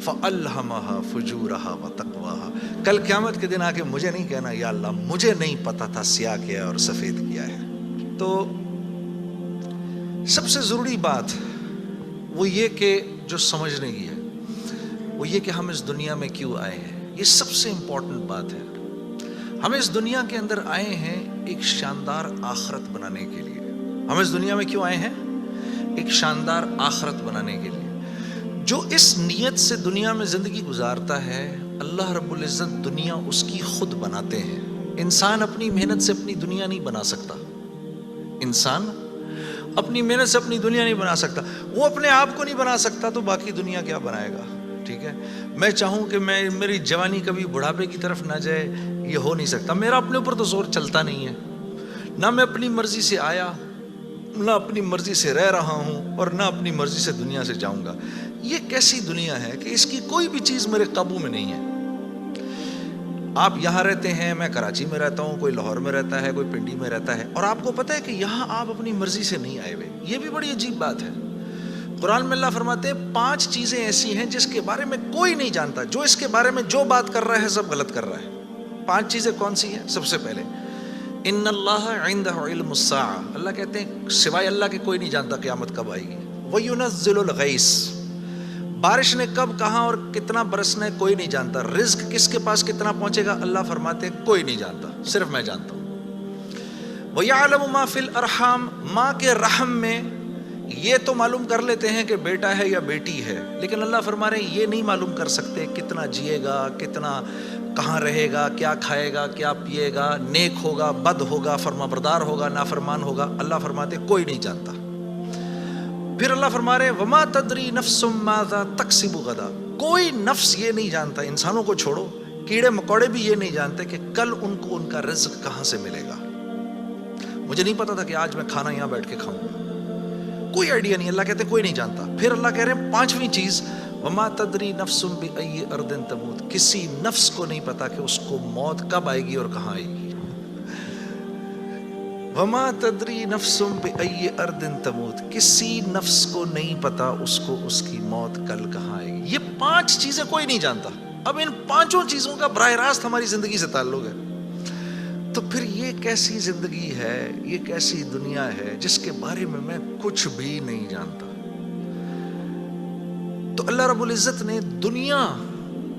فَأَلْهَمَهَا فُجُورَهَا وَتَقْوَاهَا. کل قیامت کے دن آ کے مجھے نہیں کہنا یا اللہ مجھے نہیں پتا تھا سیاہ کیا ہے اور سفید کیا ہے. تو سب سے ضروری بات وہ یہ کہ جو سمجھنے کی ہے وہ یہ کہ ہم اس دنیا میں کیوں آئے ہیں. یہ سب سے امپورٹنٹ بات ہے. ہم اس دنیا کے اندر آئے ہیں ایک شاندار آخرت بنانے کے لیے. ہم اس دنیا میں کیوں آئے ہیں؟ ایک شاندار آخرت بنانے کے لیے. جو اس نیت سے دنیا میں زندگی گزارتا ہے اللہ رب العزت دنیا اس کی خود بناتے ہیں. انسان اپنی محنت سے اپنی دنیا نہیں بنا سکتا. انسان اپنی محنت سے اپنی دنیا نہیں بنا سکتا. وہ اپنے آپ کو نہیں بنا سکتا تو باقی دنیا کیا بنائے گا؟ ٹھیک ہے. میں چاہوں کہ میری جوانی کبھی بڑھاپے کی طرف نہ جائے، یہ ہو نہیں سکتا. میرا اپنے اوپر تو زور چلتا نہیں ہے. نہ میں اپنی مرضی سے آیا، نہ اپنی مرضی سے رہ رہا ہوں، اور نہ اپنی مرضی سے دنیا سے جاؤں گا. یہ کیسی دنیا ہے کہ اس کی کوئی بھی چیز میرے قابو میں نہیں ہے. آپ یہاں رہتے ہیں، میں کراچی میں رہتا ہوں، کوئی لاہور میں رہتا ہے، کوئی پنڈی میں رہتا ہے، اور آپ کو پتہ ہے کہ یہاں آپ اپنی مرضی سے نہیں آئے ہوئے. یہ بھی بڑی عجیب بات ہے. قرآن میں اللہ فرماتے ہیں 5 چیزیں ایسی ہیں جس کے بارے میں کوئی نہیں جانتا. جو اس کے بارے میں جو بات کر رہا ہے سب غلط کر رہا ہے. 5 چیزیں کون سی ہیں؟ سب سے پہلے ان اللہ عندہ علم الساعہ. اللہ کہتے ہیں سوائے اللہ کے کوئی نہیں جانتا قیامت کب آئے گی. وَيُنَزِّلُ الْغَيْثَ. بارش نے کب کہاں اور کتنا برسنا ہے کوئی نہیں جانتا. رزق کس کے پاس کتنا پہنچے گا اللہ فرماتے ہیں کوئی نہیں جانتا، صرف میں جانتا ہوں. وَيَعْلَمُ مَا فِي الْأَرْحَامِ. ماں کے رحم میں یہ تو معلوم کر لیتے ہیں کہ بیٹا ہے یا بیٹی ہے، لیکن اللہ فرما رہے ہیں یہ نہیں معلوم کر سکتے کتنا جیے گا، کتنا کہاں رہے گا، کیا کھائے گا، کیا پیے گا، نیک ہوگا، بد ہوگا، فرما بردار ہوگا، نافرمان ہوگا. اللہ فرماتے کوئی نہیں جانتا. پھر اللہ فرما رہے وما تدری نفس ماذا تکسب غدا. کوئی نفس یہ نہیں جانتا، انسانوں کو چھوڑو، کیڑے مکوڑے بھی یہ نہیں جانتے کہ کل ان کو ان کا رزق کہاں سے ملے گا. مجھے نہیں پتا تھا کہ آج میں کھانا یہاں بیٹھ کے کھاؤں گا، کوئی آئیڈیا نہیں. اللہ کہتے ہیں کوئی نہیں جانتا. پھر اللہ کہہ رہے ہیں 5ویں چیز وما تدری نفس بأی ارض تموت. کسی نفس کو نہیں پتا کہ اس کو موت کب آئے گی اور کہاں آئے گی. وما تدری نفس بأی ارض تموت. کسی نفس کو نہیں پتا اس کو اس کی موت کل کہاں آئے گی. یہ 5 چیزیں کوئی نہیں جانتا. اب ان 5 چیزوں کا براہ راست ہماری زندگی سے تعلق ہے. تو پھر یہ کیسی زندگی ہے، یہ کیسی دنیا ہے جس کے بارے میں کچھ بھی نہیں جانتا. تو اللہ رب العزت نے دنیا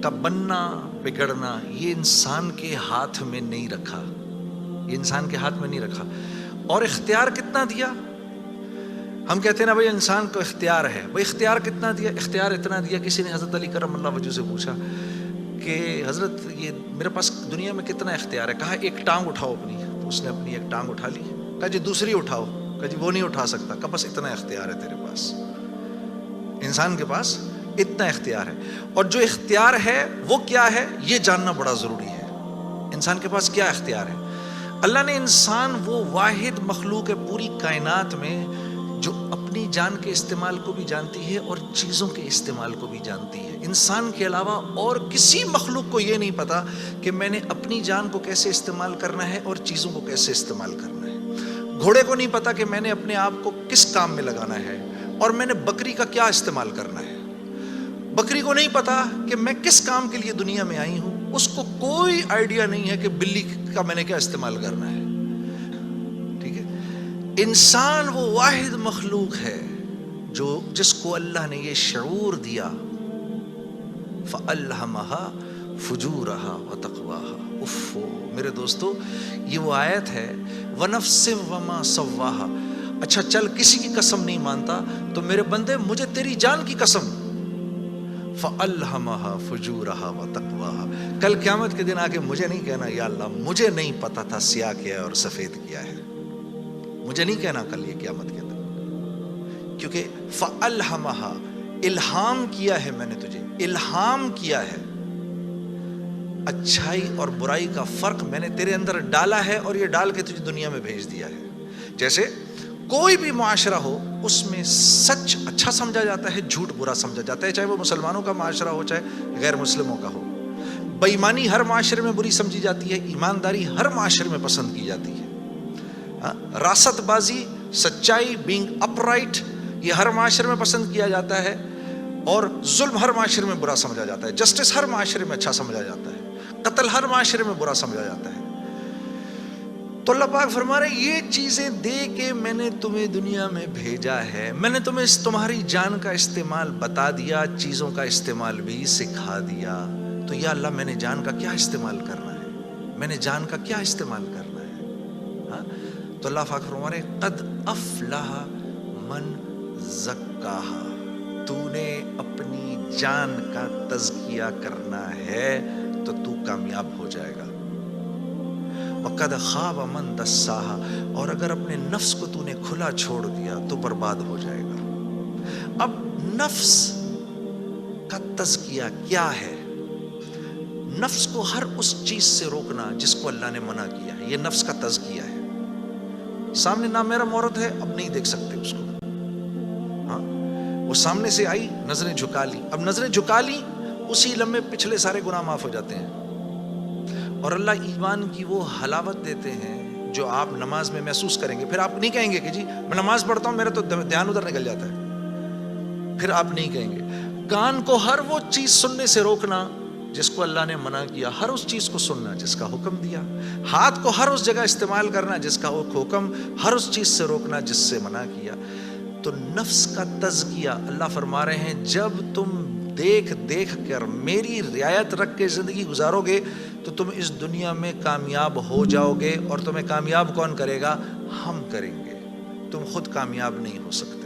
کا بننا بگڑنا یہ انسان کے ہاتھ میں نہیں رکھا. یہ انسان کے ہاتھ میں نہیں رکھا. اور اختیار کتنا دیا؟ ہم کہتے ہیں نا بھائی انسان کو اختیار ہے. بھائی اختیار کتنا دیا؟ اختیار اتنا دیا. کسی نے حضرت علی کرم اللہ وجہ سے پوچھا کہ حضرت یہ میرے پاس دنیا میں کتنا اختیار ہے؟ کہا ایک ٹانگ اٹھاؤ اپنی. تو اس نے اپنی ایک ٹانگ اٹھا لی. کہا جی دوسری اٹھاؤ. کہا جی وہ نہیں اٹھا سکتا. کہا بس اتنا اختیار ہے تیرے پاس. انسان کے پاس اتنا اختیار ہے. اور جو اختیار ہے وہ کیا ہے یہ جاننا بڑا ضروری ہے. انسان کے پاس کیا اختیار ہے؟ اللہ نے انسان وہ واحد مخلوق ہے پوری کائنات میں جو اپنی جان کے استعمال کو بھی جانتی ہے اور چیزوں کے استعمال کو بھی جانتی ہے. انسان کے علاوہ اور کسی مخلوق کو یہ نہیں پتا کہ میں نے اپنی جان کو کیسے استعمال کرنا ہے اور چیزوں کو کیسے استعمال کرنا ہے. گھوڑے کو نہیں پتا کہ میں نے اپنے آپ کو کس کام میں لگانا ہے اور میں نے بکری کا کیا استعمال کرنا ہے. بکری کو نہیں پتا کہ میں کس کام کے لیے دنیا میں آئی ہوں. اس کو کوئی آئیڈیا نہیں ہے کہ بلی کا میں نے کیا استعمال کرنا ہے. ٹھیک ہے. انسان وہ واحد مخلوق ہے جس کو اللہ نے یہ شعور دیا فَأَلْهَمَهَا فُجُورَهَا وَتَقْوَاهَا. اف میرے دوستو یہ وہ آیت ہے وَنَفْسٍ وَمَا سَوَّاهَا. اچھا چل کسی کی قسم نہیں مانتا تو میرے بندے مجھے تیری جان کی قسم فَأَلْهَمَهَا فُجُورَهَا وَتَقْوَاهَا. کل قیامت کے دن آ کے مجھے نہیں کہنا یا اللہ مجھے نہیں پتا تھا سیاہ کیا ہے اور سفید کیا ہے. مجھے نہیں کہنا کل یہ قیامت کے دن، کیونکہ فَأَلْهَمَهَا الہام کیا ہے میں نے تجھے، الہام کیا ہے. اچھائی اور برائی کا فرق میں نے تیرے اندر ڈالا ہے اور یہ ڈال کے تجھے دنیا میں بھیج دیا ہے. جیسے کوئی بھی معاشرہ ہو اس میں سچ اچھا سمجھا جاتا ہے، جھوٹ برا سمجھا جاتا ہے، چاہے وہ مسلمانوں کا معاشرہ ہو چاہے غیر مسلموں کا ہو. بے ایمانی ہر معاشرے میں بری سمجھی جاتی ہے، ایمانداری ہر معاشرے میں پسند کی جاتی ہے. راست بازی، سچائی، بینگ اپ رائٹ یہ ہر معاشرے میں پسند کیا جاتا ہے. اور ظلم ہر معاشرے میں برا سمجھا جاتا ہے، جسٹس ہر معاشرے میں اچھا سمجھا جاتا ہے، قتل ہر معاشرے میں برا سمجھا جاتا ہے۔ تو اللہ پاک فرما رہے یہ چیزیں دے کے میں نے تمہیں دنیا میں بھیجا ہے، میں نے تمہیں تمہاری جان کا استعمال بتا دیا، چیزوں کا استعمال بھی سکھا دیا۔ تو یا اللہ میں نے جان کا کیا استعمال کرنا ہے، میں نے جان کا کیا استعمال کرنا ہے؟ ہاں؟ تو اللہ پاک فرما رہے قد افلح من زکاہا، تو نے اپنی جان کا تزکیہ کرنا ہے تو تو کامیاب ہو جائے گا۔ وَقَدْ خَابَ مَنْ دَسَّاهَا، اور اگر اپنے نفس کو تو نے کھلا چھوڑ دیا تو برباد ہو جائے گا۔ اب نفس کا تزکیہ کیا ہے؟ نفس کو ہر اس چیز سے روکنا جس کو اللہ نے منع کیا ہے، یہ نفس کا تزکیہ ہے۔ سامنے نامیرا عورت ہے، اب نہیں دیکھ سکتے اس کو، ہاں وہ سامنے سے آئی، نظریں جھکا لی، اب نظریں جھکا لی اسی لمحے پچھلے سارے گناہ معاف ہو جاتے ہیں۔ اور اللہ ایمان کی وہ حلاوت دیتے ہیں جو آپ نماز میں محسوس کریں گے، پھر آپ نہیں کہیں گے کہ جی میں نماز پڑھتا ہوں میرا تو دھیان ادھر نکل جاتا ہے، پھر آپ نہیں کہیں گے۔ کان کو ہر وہ چیز سننے سے روکنا جس کو اللہ نے منع کیا، ہر اس چیز کو سننا جس کا حکم دیا۔ ہاتھ کو ہر اس جگہ استعمال کرنا جس کا حکم، ہر اس چیز سے روکنا جس سے منع کیا۔ تو نفس کا تزکیہ اللہ فرما رہے ہیں جب تم دیکھ دیکھ کر میری رعایت رکھ کے زندگی گزارو گے تو تم اس دنیا میں کامیاب ہو جاؤ گے، اور تمہیں کامیاب کون کرے گا؟ ہم کریں گے، تم خود کامیاب نہیں ہو سکتے۔